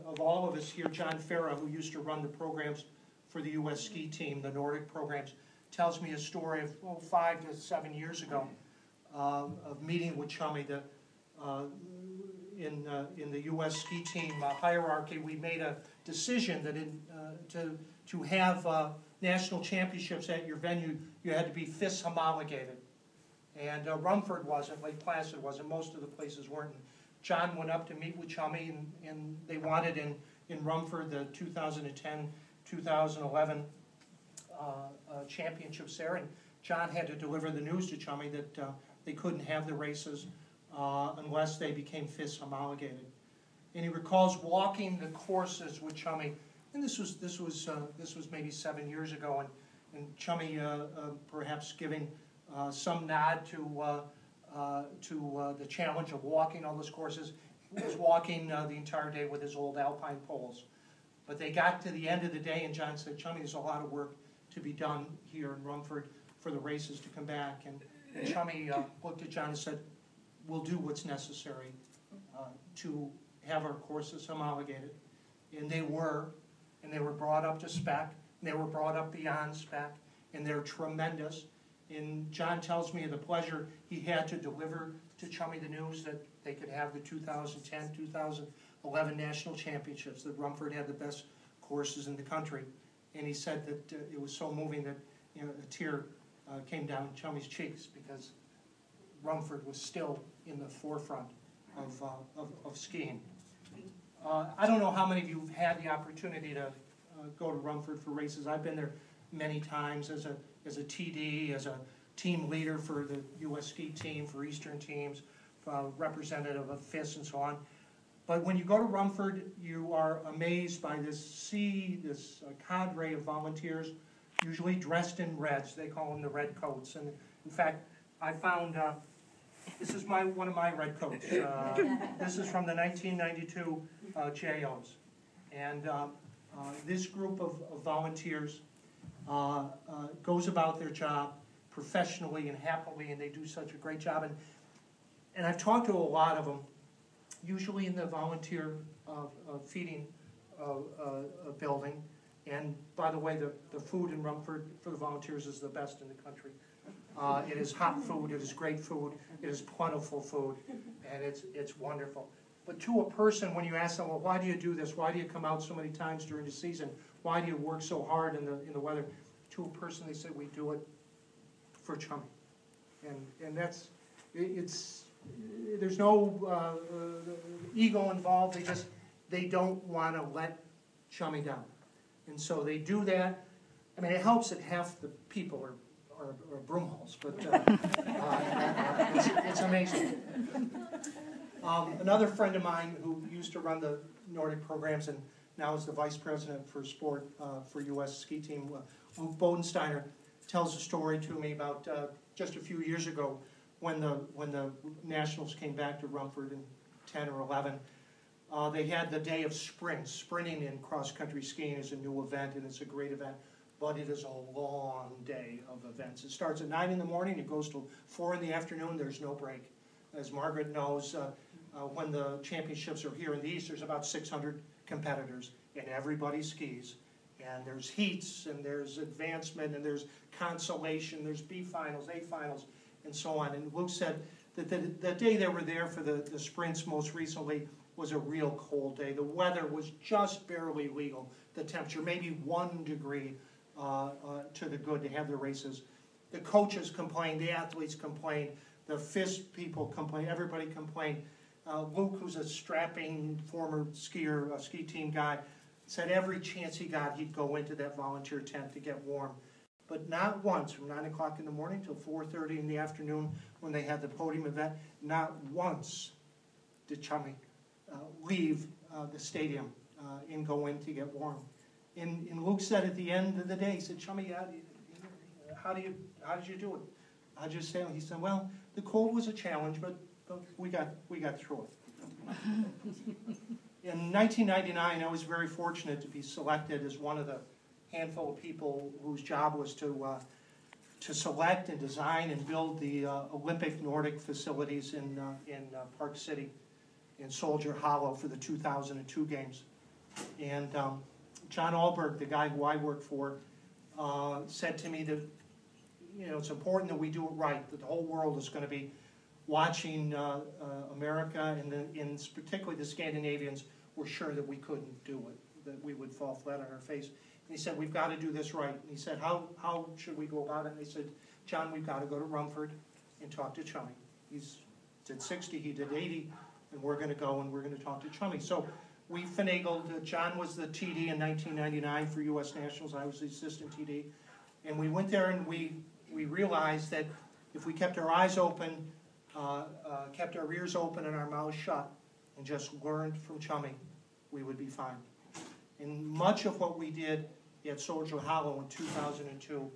of all of us here, John Farah, who used to run the programs for the U.S. ski team, the Nordic programs, tells me a story of 5 to 7 years ago of meeting with Chummy. In the U.S. ski team hierarchy, we made a decision that to have national championships at your venue, you had to be FIS homologated. And Rumford wasn't, Lake Placid wasn't, most of the places weren't. John went up to meet with Chummy, and they wanted in Rumford the 2010-2011 championships there, and John had to deliver the news to Chummy that they couldn't have the races unless they became FIS homologated. And he recalls walking the courses with Chummy, and this was maybe 7 years ago, and Chummy perhaps giving some nod to the challenge of walking all those courses. He was walking the entire day with his old alpine poles. But they got to the end of the day, and John said, Chummy, there's a lot of work to be done here in Rumford for the races to come back. And Chummy looked at John and said, we'll do what's necessary to have our courses homologated. And they were brought up to spec, and they were brought up beyond spec, and they're tremendous. And John tells me of the pleasure he had to deliver to Chummy the news that they could have the 2010-2011 national championships, that Rumford had the best courses in the country. And he said that it was so moving that a tear came down Chummy's cheeks, because Rumford was still in the forefront of skiing. I don't know how many of you have had the opportunity to go to Rumford for races. I've been there many times as a TD, as a team leader for the U.S. ski team, for Eastern teams, representative of FIS and so on. But when you go to Rumford, you are amazed by this cadre of volunteers, usually dressed in reds. They call them the red coats. And in fact, I found, this is one of my red coats. This is from the 1992 JOs. And this group of volunteers goes about their job professionally and happily, and they do such a great job. And I've talked to a lot of them, usually in the volunteer feeding building. And by the way, the food in Rumford for the volunteers is the best in the country. It is hot food, it is great food, it is plentiful food, and it's wonderful. But to a person, when you ask them, well, why do you do this? Why do you come out so many times during the season? Why do you work so hard in the weather? To a person, they say, we do it for Chummy. And there's no ego involved. They don't want to let Chummy down. And so they do that. I mean, it helps that half the people are Broomhalls, but it's amazing. Another friend of mine who used to run the Nordic programs and now is the vice president for sport for U.S. ski team, Luke Bodensteiner, tells a story to me about just a few years ago when the Nationals came back to Rumford in 10 or 11. They had the day of sprints. Sprinting in cross-country skiing is a new event, and it's a great event, but it is a long day of events. It starts at 9 in the morning, it goes till 4 in the afternoon, there's no break. As Margaret knows, when the championships are here in the East, there's about 600 competitors, and everybody skis. And there's heats, and there's advancement, and there's consolation, there's B finals, A finals, and so on. And Luke said that the day they were there for the sprints most recently was a real cold day. The weather was just barely legal. The temperature, maybe 1 degree to the good to have the races. The coaches complained, the athletes complained, the FIS people complained, everybody complained. Luke, who's a strapping former skier, a ski team guy, said every chance he got, he'd go into that volunteer tent to get warm. But not once, from 9 o'clock in the morning till 4:30 in the afternoon when they had the podium event, not once did Chummy leave the stadium and go in to get warm. And Luke said at the end of the day, he said, Chummy, how did you do it? How'd you sail? He said, well, the cold was a challenge, but we got through it. In 1999, I was very fortunate to be selected as one of the handful of people whose job was to select and design and build the Olympic Nordic facilities in Park City, in Soldier Hollow for the 2002 games. And John Alberg, the guy who I work for, said to me that, it's important that we do it right, that the whole world is going to be watching America, and particularly the Scandinavians were sure that we couldn't do it, that we would fall flat on our face. And he said, we've got to do this right. And he said, how should we go about it? And I said, John, we've got to go to Rumford and talk to Chummy. He's did 60, he did 80, and we're going to go and we're going to talk to Chummy. So we finagled. John was the TD in 1999 for U.S. Nationals. I was the assistant TD. And we went there and we realized that if we kept our eyes open, kept our ears open and our mouths shut, and just learned from Chummy, we would be fine. And much of what we did at Soldier Hollow in 2002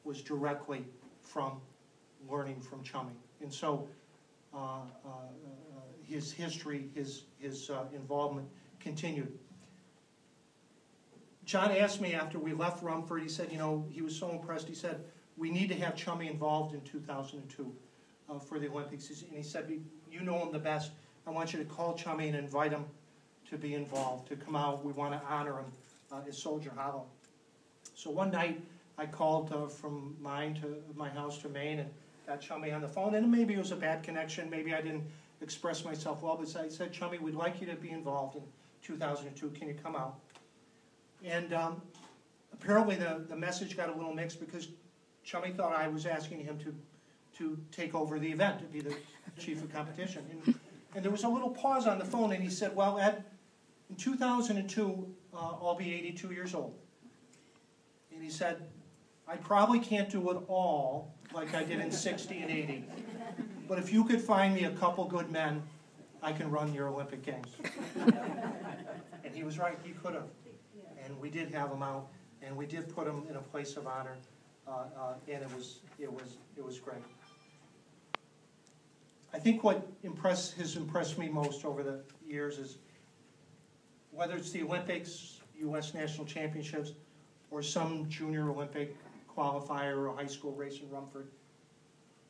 was directly from learning from Chummy. And so his history, his involvement continued. John asked me after we left Rumford, he said, he was so impressed, he said, we need to have Chummy involved in 2002 for the Olympics. And he said, you know him the best. I want you to call Chummy and invite him to be involved, to come out. We want to honor him at Soldier Hollow. So one night I called from my house to Maine and got Chummy on the phone. And maybe it was a bad connection. Maybe I didn't express myself well. But I said, Chummy, we'd like you to be involved in 2002. Can you come out? And apparently the message got a little mixed because Chummy thought I was asking him to take over the event, to be the chief of competition. And there was a little pause on the phone, and he said, well, Ed, in 2002, I'll be 82 years old. And he said, I probably can't do it all like I did in 60 and 80. But if you could find me a couple good men, I can run your Olympic Games. And he was right, he could have. And we did have him out, and we did put him in a place of honor, and it was great. I think what has impressed me most over the years is whether it's the Olympics, U.S. National Championships, or some junior Olympic qualifier or a high school race in Rumford,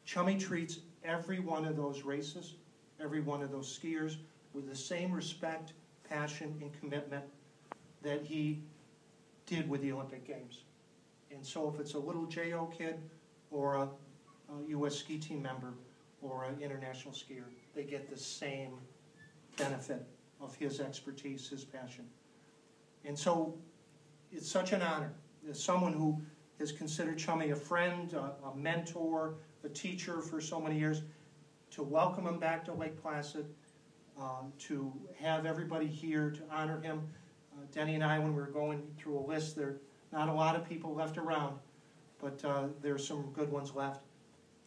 Chummy treats every one of those races, every one of those skiers, with the same respect, passion, and commitment that he did with the Olympic Games. And so if it's a little JO kid or a U.S. ski team member or an international skier, they get the same benefit of his expertise, his passion. And so it's such an honor as someone who has considered Chummy a friend, a mentor, a teacher for so many years, to welcome him back to Lake Placid, to have everybody here to honor him. Denny and I, when we were going through a list, there are not a lot of people left around, but there are some good ones left.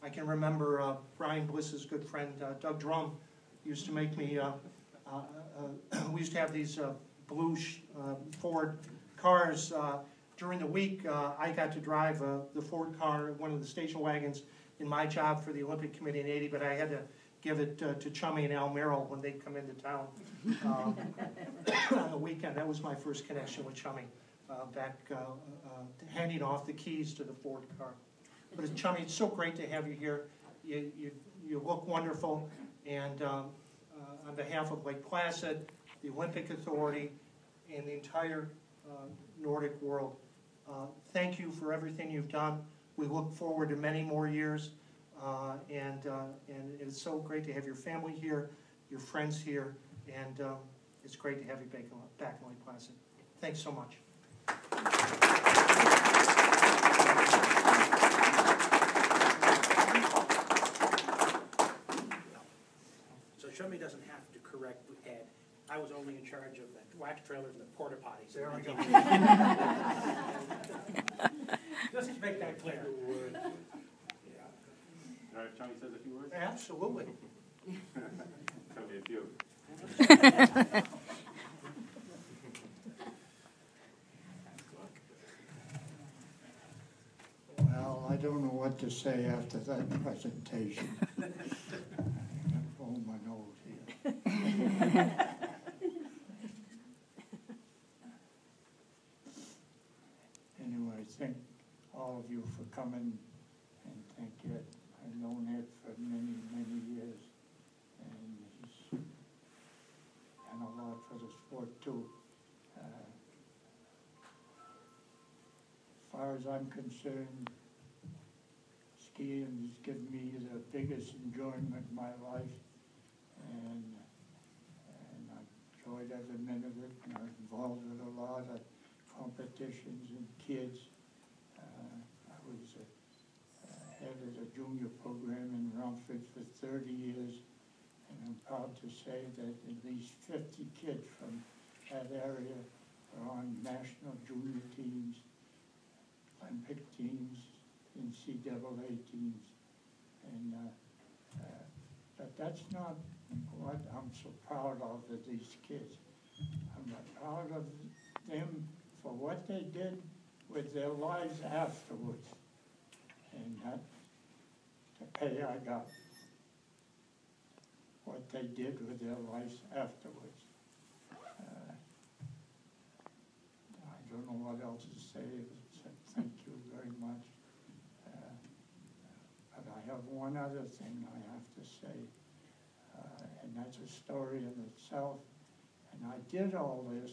I can remember Brian Bliss's good friend, Doug Drum, used to make me, we used to have these blue Ford cars. During the week, I got to drive the Ford car, one of the station wagons, in my job for the Olympic Committee in '80, but I had to give it to Chummy and Al Merrill when they'd come into town on the weekend. That was my first connection with Chummy, back handing off the keys to the Ford car. But Chummy, it's so great to have you here. You look wonderful, and on behalf of Lake Placid, the Olympic Authority, and the entire Nordic world, thank you for everything you've done. We look forward to many more years, and it's so great to have your family here, your friends here, and it's great to have you back in Lake Placid. Thanks so much. So Chummy doesn't have to correct Ed. I was only in charge of the wax trailers and the porta potties. There we go. Just to make that clear. Yeah. All right, if Chummy says a few words? Absolutely. Tell me a few. Well, I don't know what to say after that presentation. Oh, my nose here. Anyway, thank all of you for coming, and thank Ed. I've known Ed for many, many years, and he's done a lot for the sport too. far as I'm concerned, skiing has given me the biggest enjoyment of my life, and I enjoyed every minute of it, and I'm involved with a lot of competitions and kids. I was head of the junior program in Rumford for 30 years, and I'm proud to say that at least 50 kids from that area are on national junior teams, Olympic teams, NCAA teams, and but that's not what I'm so proud of these kids. I'm proud of them for what they did with their lives afterwards, and that's the pay I got. What they did with their lives afterwards. I don't know what else to say, except thank you very much. But I have one other thing I have to say, and that's a story in itself. And I did all this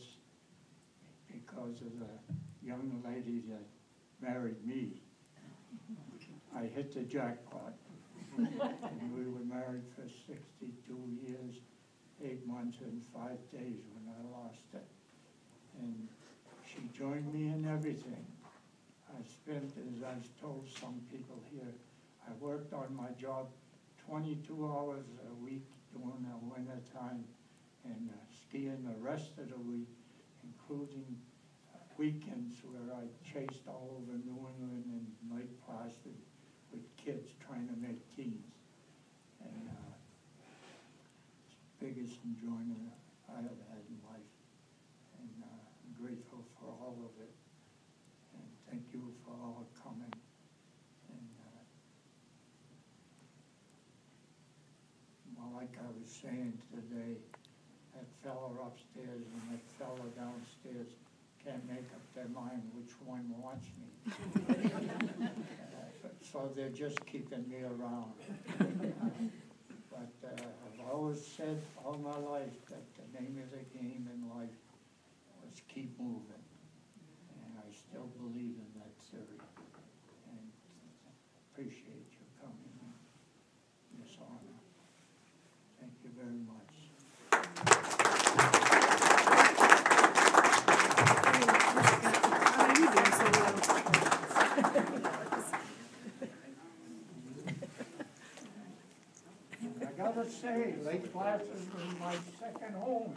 because of the young lady that married me. I hit the jackpot. And we were married for 62 years, 8 months and 5 days when I lost it. And she joined me in everything. I spent, as I've told some people here, I worked on my job 22 hours a week during the winter time and skiing the rest of the week, including weekends where I chased all over New England and Lake Placid with kids trying to make teams. And it's the biggest enjoyment I have had in life. And I'm grateful for all of it. And thank you for all coming. And well, like I was saying today, that fella upstairs and that fella downstairs can't make up their mind which one wants me. So they're just keeping me around. But I've always said all my life that the name of the game in life was keep moving. And I still believe in that theory. And appreciate you coming in this honor. Thank you very much. I gotta say, Lake Placid was my second home.